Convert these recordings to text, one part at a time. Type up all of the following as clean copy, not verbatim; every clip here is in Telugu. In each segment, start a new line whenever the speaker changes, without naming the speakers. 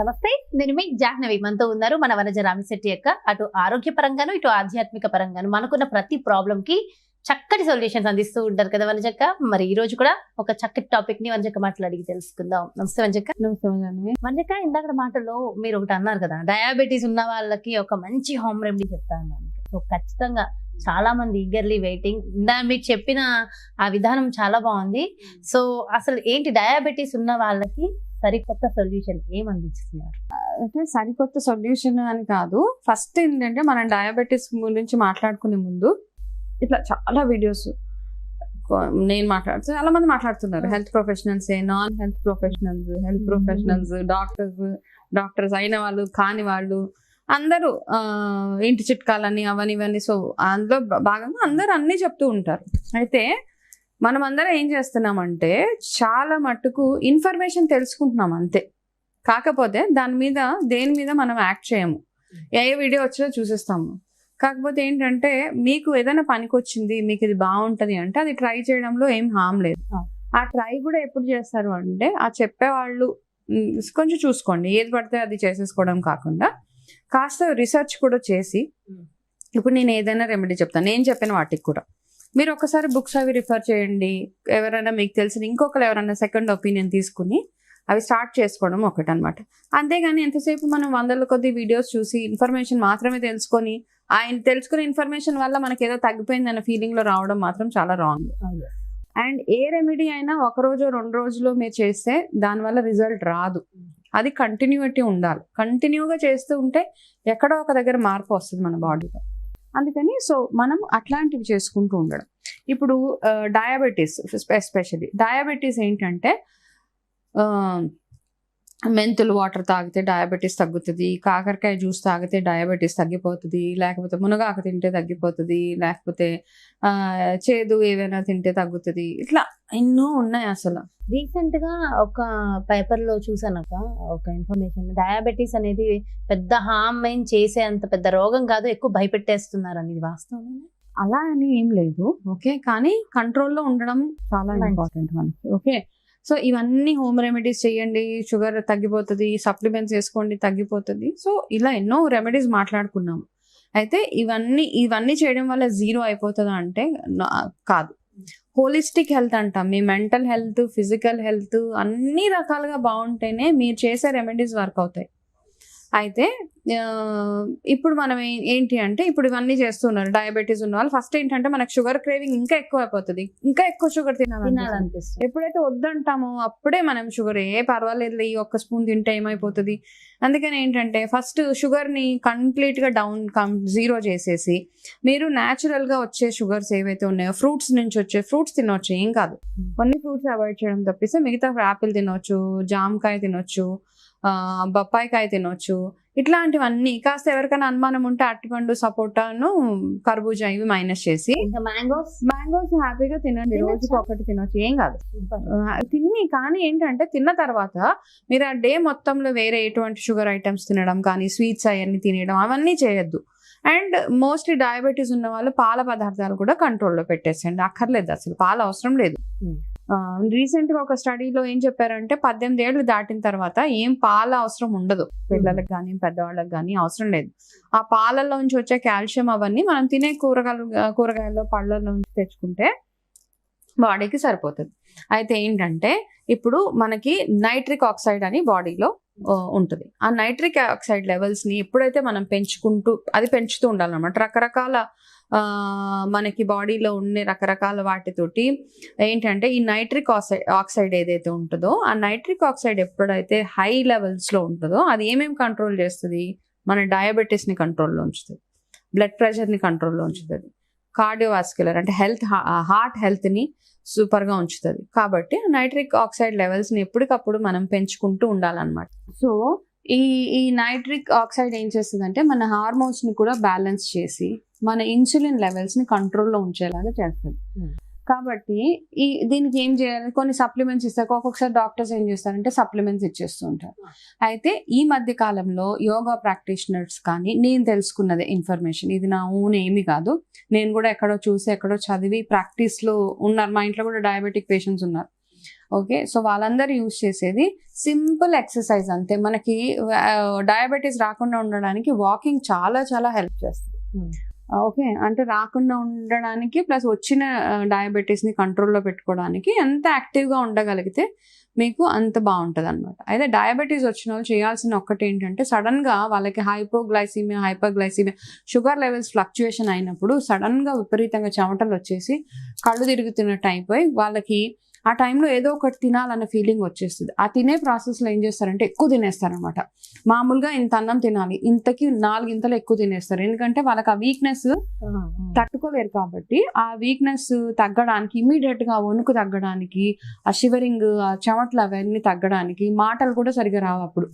నమస్తే, నేను మీ జాహ్నవి. మనతో ఉన్నారు మన వనజ రామిశెట్టి యొక్క అటు ఆరోగ్యపరంగాను ఇటు ఆధ్యాత్మిక పరంగాను మనకున్న ప్రతి ప్రాబ్లం కి చక్కటి సొల్యూషన్స్ అందిస్తూ ఉంటారు కదా వనజక్క. మరి ఈ రోజు కూడా ఒక చక్కటి టాపిక్ ని వనజక్క మాటలు అడిగి తెలుసుకుందాం. నమస్తే వనజక్క.
నమస్తే
వనజక్క, ఇందాక మాటలో మీరు ఒకటి అన్నారు కదా, డయాబెటీస్ ఉన్న వాళ్ళకి ఒక మంచి హోమ్ రెమెడీ చెప్తా అన్నాను. సో ఖచ్చితంగా చాలా మంది ఈగర్లీ వెయిటింగ్. మీరు చెప్పిన ఆ విధానం చాలా బాగుంది. సో అసలు ఏంటి డయాబెటీస్ ఉన్న వాళ్ళకి సరికొత్త సొల్యూషన్ ఏం అందిస్తున్నారు?
అంటే సరికొత్త సొల్యూషన్ అని కాదు. ఫస్ట్ ఏంటంటే మనం డయాబెటీస్ గురించి మాట్లాడుకునే ముందు ఇట్లా చాలా వీడియోస్ నేను చాలా మంది మాట్లాడుతున్నారు. Health professionals, non health professionals, health professionals, doctors అయిన వాళ్ళు కాని వాళ్ళు అందరూ ఇంటి చిట్కాలని అవన్నీ ఇవన్నీ. సో అందులో భాగంగా అందరూ అన్నీ చెప్తూ ఉంటారు. అయితే మనం అందరం ఏం చేస్తున్నామంటే చాలా మట్టుకు ఇన్ఫర్మేషన్ తెలుసుకుంటున్నాం అంతే. కాకపోతే దేని మీద మనం యాక్ట్ చేయము. ఏ వీడియో వచ్చినా చూసేస్తాము. కాకపోతే ఏంటంటే మీకు ఏదైనా పనికొచ్చింది, మీకు ఇది బాగుంటుంది అంటే అది ట్రై చేయడంలో ఏం హామ్ లేదు. ఆ ట్రై కూడా ఎప్పుడు చేస్తారు అంటే ఆ చెప్పేవాళ్ళు కొంచెం చూసుకోండి. ఏది పడితే అది చేసేసుకోవడం కాకుండా కాస్త రీసెర్చ్ కూడా చేసి, ఇప్పుడు నేను ఏదైనా రెమెడీ చెప్తాను, నేను చెప్పిన వాటికి కూడా మీరు ఒకసారి బుక్స్ అవి రిఫర్ చేయండి. ఎవరైనా మీకు తెలిసిన ఇంకొకరు ఎవరైనా సెకండ్ ఒపీనియన్ తీసుకుని అవి స్టార్ట్ చేసుకోవడం ఒకటి అనమాట. అంతేగాని ఎంతసేపు మనం వందల కొద్ది వీడియోస్ చూసి ఇన్ఫర్మేషన్ మాత్రమే తెలుసుకొని తెలుసుకునే ఇన్ఫర్మేషన్ వల్ల మనకి ఏదో తగ్గిపోయింది అన్న ఫీలింగ్ లో రావడం మాత్రం చాలా రాంగ్. అండ్ ఏ రెమెడీ అయినా ఒక రోజు 2 రోజులు మీరు చేస్తే దానివల్ల రిజల్ట్ రాదు. అది కంటిన్యూటీ ఉండాలి. కంటిన్యూగా చేస్తూ ఉంటే ఎక్కడో ఒక దగ్గర మార్పు వస్తుంది మన బాడీలో. అందుకని సో మనం అట్లాంటివి చేసుకుంటూ ఉండడం. ఇప్పుడు డయాబెటీస్, ఎస్పెషల్లీ డయాబెటీస్ ఏంటంటే మెంతులు వాటర్ తాగితే డయాబెటీస్ తగ్గుతుంది, కాకరకాయ జ్యూస్ తాగితే డయాబెటీస్ తగ్గిపోతుంది, లేకపోతే మునగాకు తింటే తగ్గిపోతుంది, లేకపోతే చేదు ఏవైనా తింటే తగ్గుతుంది. ఇట్లా ఎన్నో ఉన్నాయి. అసలు
రీసెంట్ గా ఒక పేపర్ లో చూసానక ఒక ఇన్ఫర్మేషన్, డయాబెటీస్ అనేది పెద్ద హామ్ ఏం చేసే అంత పెద్ద రోగం కాదు, ఎక్కువ భయపెట్టేస్తున్నారు అనేది వాస్తవం.
అలా అని ఏం లేదు, ఓకే. కానీ కంట్రోల్లో ఉండడం చాలా ఇంపార్టెంట్ మనకి, ఓకే. సో ఇవన్నీ హోమ్ రెమెడీస్ చేయండి, షుగర్ తగ్గిపోతుంది, సప్లిమెంట్స్ వేసుకోండి తగ్గిపోతుంది. సో ఇలా ఎన్నో రెమెడీస్ మాట్లాడుకున్నాము. అయితే ఇవన్నీ చేయడం వల్ల జీరో అయిపోతుందా అంటే కాదు. హోలిస్టిక్ హెల్త్ అంటాం. మీ మెంటల్ హెల్త్, ఫిజికల్ హెల్త్ అన్ని రకాలుగా బాగుంటేనే మీరు చేసే రెమెడీస్ వర్క్ అవుతాయి. అయితే ఇప్పుడు మనం ఏంటి అంటే ఇప్పుడు ఇవన్నీ చేస్తున్నారు డయాబెటీస్ ఉన్న వాళ్ళు. ఫస్ట్ ఏంటంటే మనకు షుగర్ క్రేవింగ్ ఇంకా ఎక్కువ అయిపోతుంది, ఇంకా ఎక్కువ షుగర్ తినాలనిపిస్తుంది. ఎప్పుడైతే వద్దంటామో అప్పుడే మనం షుగర్ పర్వాలేదు ఈ ఒక్క స్పూన్ తింటే ఏమైపోతుంది. అందుకని ఏంటంటే ఫస్ట్ షుగర్ని కంప్లీట్గా జీరో చేసేసి మీరు న్యాచురల్గా వచ్చే షుగర్స్ ఏవైతే ఉన్నాయో ఫ్రూట్స్ నుంచి వచ్చే ఫ్రూట్స్ తినొచ్చు, ఏం కాదు. కొన్ని ఫ్రూట్స్ అవాయిడ్ చేయడం తప్పిస్తే మిగతా యాపిల్ తినొచ్చు, జామకాయ తినొచ్చు, బొప్పాయికాయ తినొచ్చు. ఇట్లాంటివన్నీ కాస్త ఎవరికైనా అనుమానం ఉంటే అరటిపండు, సపోటాను, కర్బూజా ఇవి మైనస్ చేసి మ్యాంగోస్ హ్యాపీగా తినండి. రోజుకి ఒకటి తినొచ్చు, ఏం కాదు. కానీ ఏంటంటే తిన్న తర్వాత మీరు ఆ డే మొత్తంలో వేరే ఎటువంటి షుగర్ ఐటమ్స్ తినడం కానీ స్వీట్స్ అవన్నీ తినడం అవన్నీ చేయొద్దు. అండ్ మోస్ట్లీ డయాబెటీస్ ఉన్న వాళ్ళు పాల పదార్థాలు కూడా కంట్రోల్లో పెట్టేసేయండి. అక్కర్లేదు, అసలు పాలు అవసరం లేదు. రీసెంట్ గా ఒక స్టడీలో ఏం చెప్పారంటే 18 ఏళ్ళు దాటిన తర్వాత ఏం పాల అవసరం ఉండదు, పిల్లలకు కానీ పెద్దవాళ్ళకి కానీ అవసరం లేదు. ఆ పాలల్లో నుంచి వచ్చే కాల్షియం అవన్నీ మనం తినే కూరగాయల్లో పళ్ళల్లో నుంచి తెచ్చుకుంటే బాడీకి సరిపోతుంది. అయితే ఏంటంటే ఇప్పుడు మనకి నైట్రిక్ ఆక్సైడ్ అని బాడీలో ఉంటుంది. ఆ నైట్రిక్ ఆక్సైడ్ లెవెల్స్ ని ఎప్పుడైతే మనం పెంచుతూ ఉండాలన్నమాట. రకరకాల మనకి బాడీలో ఉండే రకరకాల వాటితోటి ఏంటంటే ఈ నైట్రిక్ ఆక్సైడ్ ఏదైతే ఉంటుందో ఆ నైట్రిక్ ఆక్సైడ్ ఎప్పుడైతే హై లెవెల్స్ లో ఉంటుందో అది ఏమేమి కంట్రోల్ చేస్తుంది, మన డయాబెటీస్ ని కంట్రోల్లో ఉంచుతుంది, బ్లడ్ ప్రెషర్ ని కంట్రోల్లో ఉంచుతుంది, కార్డియోవాస్క్యులర్ అంటే హార్ట్ హెల్త్ ని సూపర్ గా ఉంచుతుంది. కాబట్టి నైట్రిక్ ఆక్సైడ్ లెవెల్స్ ని ఎప్పటికప్పుడు మనం పెంచుకుంటూ ఉండాలన్నమాట. సో ఈ నైట్రిక్ ఆక్సైడ్ ఏం చేస్తుంది అంటే మన హార్మోన్స్ ని కూడా బ్యాలెన్స్ చేసి మన ఇన్సులిన్ లెవెల్స్ ని కంట్రోల్లో ఉంచేలాగా చేస్తుంది. కాబట్టి దీనికి ఏం చేయాలి, కొన్ని సప్లిమెంట్స్ ఇస్తారు. ఒక్కొక్కసారి డాక్టర్స్ ఏం చేస్తారంటే సప్లిమెంట్స్ ఇచ్చేస్తూ ఉంటారు. అయితే ఈ మధ్య కాలంలో యోగా ప్రాక్టీషనర్స్ కానీ నేను తెలుసుకున్నదే ఇన్ఫర్మేషన్, ఇది నా ఓన్ ఏమి కాదు, నేను కూడా ఎక్కడో చూసి ఎక్కడో చదివి ప్రాక్టీస్లో ఉన్నారు. మా ఇంట్లో కూడా డయాబెటిక్ పేషెంట్స్ ఉన్నారు. ఓకే, సో వాళ్ళందరూ యూజ్ చేసేది సింపుల్ ఎక్సర్సైజ్ అంతే. మనకి డయాబెటీస్ రాకుండా ఉండడానికి వాకింగ్ చాలా చాలా హెల్ప్ చేస్తుంది. ఓకే, అంటే రాకుండా ఉండడానికి ప్లస్ వచ్చిన డయాబెటీస్ ని కంట్రోల్లో పెట్టుకోవడానికి ఎంత యాక్టివ్గా ఉండగలిగితే మీకు అంత బాగుంటుంది అనమాట. అయితే డయాబెటీస్ వచ్చిన వాళ్ళు చేయాల్సిన ఒక్కటి ఏంటంటే సడన్ గా వాళ్ళకి hypoglycaemia, hyperglycaemia, sugar levels fluctuation అయినప్పుడు సడన్ గా విపరీతంగా చెమటలు వచ్చేసి కళ్ళు తిరుగుతున్నట్టు అయిపోయి వాళ్ళకి ఆ టైంలో ఏదో ఒకటి తినాలన్న ఫీలింగ్ వచ్చేస్తుంది. ఆ తినే ప్రాసెస్లో ఏం చేస్తారంటే ఎక్కువ తినేస్తారనమాట. మామూలుగా ఇంత అన్నం తినాలి, ఇంతకి 4 ఇంతలు ఎక్కువ తినేస్తారు. ఎందుకంటే వాళ్ళకి ఆ వీక్నెస్ తట్టుకోలేరు కాబట్టి ఆ వీక్నెస్ తగ్గడానికి, ఇమీడియట్ గా వణుకు తగ్గడానికి, ఆ షివరింగ్, ఆ చెమటలు అవన్నీ తగ్గడానికి, మాటలు కూడా సరిగా రావు అప్పుడు,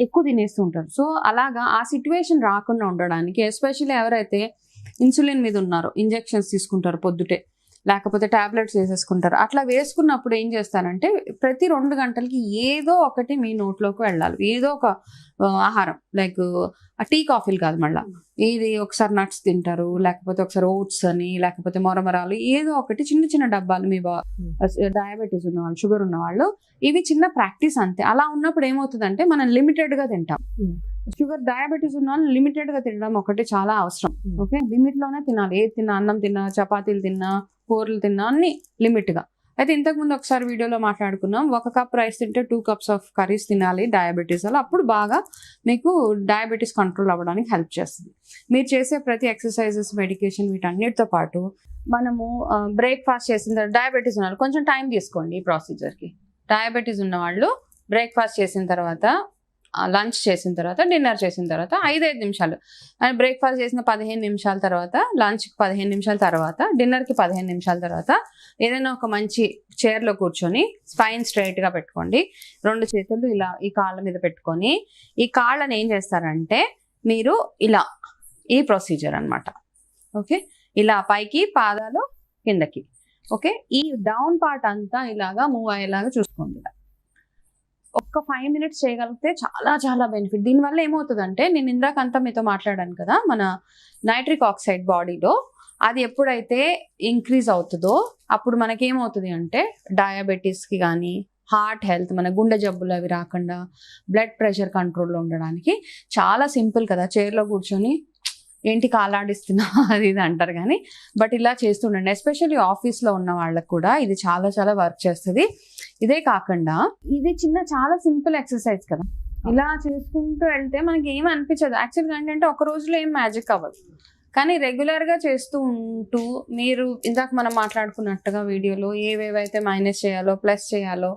ఎక్కువ తినేస్తూ ఉంటారు. సో అలాగా ఆ సిచ్యువేషన్ రాకుండా ఉండడానికి, ఎస్పెషల్లీ ఎవరైతే ఇన్సులిన్ మీద ఉన్నారో, ఇంజెక్షన్స్ తీసుకుంటారు పొద్దుటే, లేకపోతే టాబ్లెట్స్ వేసేసుకుంటారు, అట్లా వేసుకున్నప్పుడు ఏం చేస్తారంటే ప్రతి 2 గంటలకి ఏదో ఒకటి మీ నోట్లోకి వెళ్ళాలి, ఏదో ఒక ఆహారం. లైక్ టీ కాఫీలు కాదు, మళ్ళీ ఇది ఒకసారి నట్స్ తింటారు, లేకపోతే ఒకసారి ఓట్స్ అని, లేకపోతే మొరమరాలు, ఏదో ఒకటి చిన్న చిన్న డబ్బాలు. మీ డయాబెటీస్ ఉన్న వాళ్ళు, షుగర్ ఉన్న వాళ్ళు, ఇవి చిన్న ప్రాక్టీస్ అంతే. అలా ఉన్నప్పుడు ఏమవుతుందంటే మనం లిమిటెడ్ గా తింటాం. షుగర్ డయాబెటీస్ ఉన్న వాళ్ళు లిమిటెడ్ గా తినడం ఒకటి చాలా అవసరం. ఓకే, లిమిట్ లోనే తినాలి. ఏది తిన్నా, అన్నం తిన్నా, చపాతీలు తిన్నా, కూరలు తిన్నా, అన్ని లిమిట్ గా. అయితే ఇంతకుముందు ఒకసారి వీడియోలో మాట్లాడుకున్నాం, 1 కప్ రైస్ తింటే 2 cups ఆఫ్ కర్రీస్ తినాలి డయాబెటీస్ వల్ల. అప్పుడు బాగా మీకు డయాబెటీస్ కంట్రోల్ అవ్వడానికి హెల్ప్ చేస్తుంది. మీరు చేసే ప్రతి ఎక్సర్సైజెస్, మెడికేషన్, వీటన్నిటితో పాటు మనము బ్రేక్ఫాస్ట్ చేసిన తర్వాత, డయాబెటీస్ ఉన్న వాళ్ళు కొంచెం టైం తీసుకోండి ఈ ప్రొసీజర్కి. డయాబెటీస్ ఉన్న వాళ్ళు బ్రేక్ఫాస్ట్ చేసిన తర్వాత, లంచ్ చేసిన తర్వాత, డిన్నర్ చేసిన తర్వాత 5 నిమిషాలు, అండ్ బ్రేక్ఫాస్ట్ చేసిన 15 నిమిషాల తర్వాత, లంచ్కి 15 నిమిషాల తర్వాత, డిన్నర్కి 15 నిమిషాల తర్వాత ఏదైనా ఒక మంచి చైర్లో కూర్చొని స్పైన్ స్ట్రైట్గా పెట్టుకోండి. 2 చేతులు ఇలా ఈ కాళ్ళ మీద పెట్టుకొని, ఈ కాళ్ళని ఏం చేస్తారంటే మీరు ఇలా, ఈ ప్రొసీజర్ అన్నమాట. ఓకే, ఇలా పైకి, పాదాలు కిందకి. ఓకే, ఈ డౌన్ పార్ట్ అంతా ఇలాగా మూవ్ అయ్యేలాగా చూసుకోండి. ఒక్క 5 minutes చేయగలిగితే చాలా చాలా బెనిఫిట్. దీనివల్ల ఏమవుతుందంటే, నేను ఇందాక అంతా మీతో మాట్లాడాను కదా, మన నైట్రిక్ ఆక్సైడ్ బాడీలో అది ఎప్పుడైతే ఇంక్రీజ్ అవుతుందో అప్పుడు మనకేమవుతుంది అంటే డయాబెటీస్కి కానీ, హార్ట్ హెల్త్, మన గుండె జబ్బులు అవి రాకుండా, బ్లడ్ ప్రెషర్ కంట్రోల్లో ఉండడానికి చాలా సింపుల్ కదా. చైర్లో కూర్చొని ఏంటి కాలాడిస్తున్నా అది ఇది అంటారు కానీ, బట్ ఇలా చేస్తుండండి. ఎస్పెషల్లీ ఆఫీస్లో ఉన్న వాళ్ళకు కూడా ఇది చాలా చాలా వర్క్ చేస్తుంది. ఇదే కాకుండా ఇది చాలా సింపుల్ ఎక్సర్సైజ్ కదా, ఇలా చేసుకుంటూ వెళ్తే మనకి ఏమి అనిపించదు. యాక్చువల్గా ఏంటంటే ఒక రోజులో ఏం మ్యాజిక్ అవ్వదు, కానీ రెగ్యులర్గా చేస్తూ ఉంటూ, మీరు ఇందాక మనం మాట్లాడుకున్నట్టుగా వీడియోలో ఏవేవైతే మైనస్ చేయాలో, ప్లస్ చేయాలో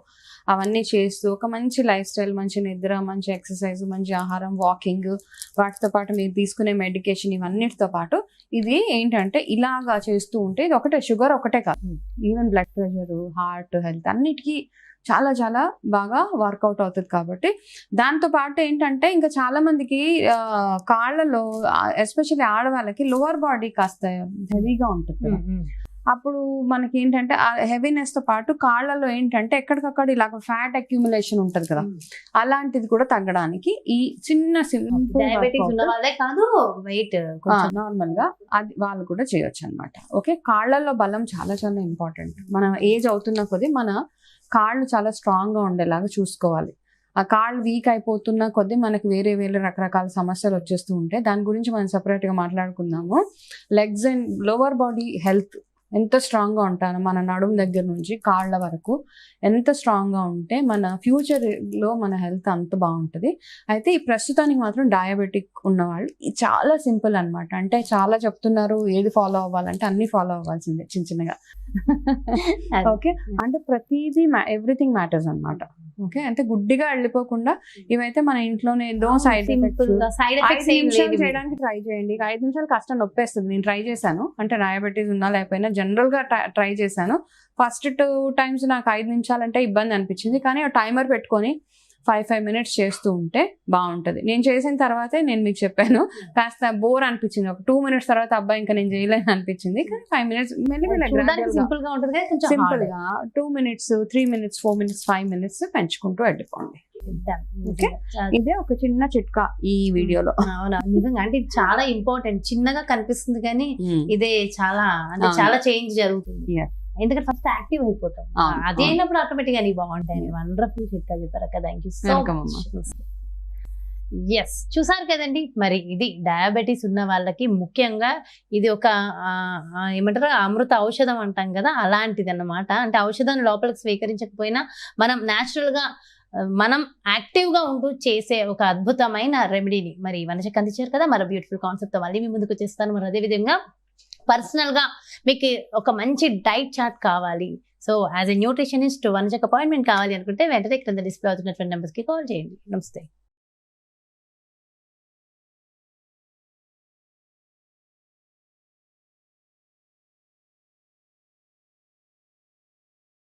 అవన్నీ చేస్తూ ఒక మంచి లైఫ్ స్టైల్, మంచి నిద్ర, మంచి ఎక్సర్సైజ్, మంచి ఆహారం, వాకింగ్, వాటితో పాటు మీరు తీసుకునే మెడికేషన్, ఇవన్నిటితో పాటు ఇది ఏంటంటే ఇలాగా చేస్తూ ఉంటే, ఇది ఒకటే షుగర్ ఒకటే కాదు, even blood pressure, heart health అన్నిటికీ చాలా చాలా బాగా వర్కౌట్ అవుతుంది. కాబట్టి దాంతో పాటు ఏంటంటే ఇంకా చాలా మందికి కాళ్ళలో, ఎస్పెషల్లీ ఆడవాళ్ళకి లోవర్ బాడీ కాస్త హెవీగా ఉంటుంది కదా, అప్పుడు మనకి ఏంటంటే ఆ హెవీనెస్ తో పాటు కాళ్ళలో ఏంటంటే ఎక్కడికక్కడ ఇలాగ ఫ్యాట్ అక్యుములేషన్ ఉంటుంది కదా, అలాంటిది కూడా తగ్గడానికి ఈ చిన్న
డయాబెటీస్ ఉన్న వాళ్ళే కాదు, వెయిట్
నార్మల్ గా అది వాళ్ళు కూడా చేయొచ్చు అనమాట. ఓకే, కాళ్ళల్లో బలం చాలా చాలా ఇంపార్టెంట్. మన ఏజ్ అవుతున్న కొద్దీ మన కాళ్ళు చాలా స్ట్రాంగ్ గా ఉండేలాగా చూసుకోవాలి. ఆ కాళ్ళు వీక్ అయిపోతున్న కొద్దీ మనకి వేరే వేరే రకరకాల సమస్యలు వచ్చేస్తూ ఉంటాయి. దాని గురించి మనం సెపరేట్ గా మాట్లాడుకుందాము. Legs and lower body health ఎంత స్ట్రాంగ్ గా ఉంటానో, మన నడుము దగ్గర నుంచి కాళ్ళ వరకు ఎంత స్ట్రాంగ్ గా ఉంటే మన ఫ్యూచర్ లో మన హెల్త్ అంత బాగుంటుంది. అయితే ఈ ప్రస్తుతానికి మాత్రం డయాబెటిక్ ఉన్నవాళ్ళు చాలా సింపుల్ అన్నమాట. అంటే చాలా చెప్తున్నారు ఏది ఫాలో అవ్వాలంటే అన్ని ఫాలో అవ్వాల్సిందే చిన్న చిన్నగా. ఓకే, అంటే ప్రతిదీ ఎవ్రీథింగ్ మ్యాటర్స్ అన్నమాట. ఓకే, అంటే గుడ్డిగా వెళ్ళిపోకుండా ఇవైతే మన ఇంట్లోనే ఏదో సైడ్ ఎఫెక్ట్స్ చేయడానికి ట్రై చేయండి. 5 నిమిషాలు కష్టం నొప్పేస్తుంది. నేను ట్రై చేశాను, అంటే డయాబెటీస్ ఉన్నా లేకపోయినా జనరల్ గా ట్రై చేశాను. ఫస్ట్ 2 times నాకు 5 నిమిషాలు అంటే ఇబ్బంది అనిపించింది, కానీ టైమర్ పెట్టుకొని 5 minutes చేస్తూ ఉంటే బాగుంటది. నేను చేసిన తర్వాతే నేను మీకు చెప్పాను, కాస్త బోర్ అనిపించింది. ఒక 2 minutes తర్వాత అబ్బాయి ఇంకా నేను చేయలేను అనిపించింది. కానీ 5 minutes
సింపుల్ గా ఉంటుంది,
సింపుల్ గా 2 minutes, 3 minutes, 4 minutes, 5 minutes పెంచుకుంటూ వెళ్ళిపోండి. ఇదే ఒక చిన్న చిట్కా ఈ వీడియోలో.
అవునా, నిజంగా అంటే ఇది చాలా ఇంపార్టెంట్. చిన్నగా కనిపిస్తుంది కానీ ఇదే చాలా, అంటే చాలా చేంజ్ జరుగుతుంది. ఎందుకంటే ఫస్ట్ యాక్టివ్ అయిపోతాం.
అవును,
అది అయినప్పుడు ఆటోమేటిక్ గా బాగుంటాయి. వండర్ఫుల్ చిట్కా చెప్పారు అక్క. Thank you so
Welcome
much. Yes, చూసారు కదండి. మరి ఇది డయాబెటీస్ ఉన్న వాళ్ళకి ముఖ్యంగా ఇది ఒక ఏమంటారు అమృత ఔషధం అంటాం కదా, అలాంటిది అన్నమాట. అంటే ఔషధం లోపలికి స్వీకరించకపోయినా మనం న్యాచురల్ గా మనం యాక్టివ్ గా ఉంటూ చేసే ఒక అద్భుతమైన రెమెడీని మరి వనజకి అందించారు కదా. మరి బ్యూటిఫుల్ కాన్సెప్ట్ తో మళ్ళీ మీ ముందుకు వచ్చేస్తాను. మరి అదే విధంగా పర్సనల్ గా మీకు ఒక మంచి డైట్ చార్ట్ కావాలి, సో యాజ్ ఎ న్యూట్రిషనిస్ట్ వనజకి అపాయింట్మెంట్ కావాలి అనుకుంటే వెంటనే క్రింద డిస్ప్లే అవుతున్నటువంటి నెంబర్స్ కి కాల్ చేయండి. నమస్తే.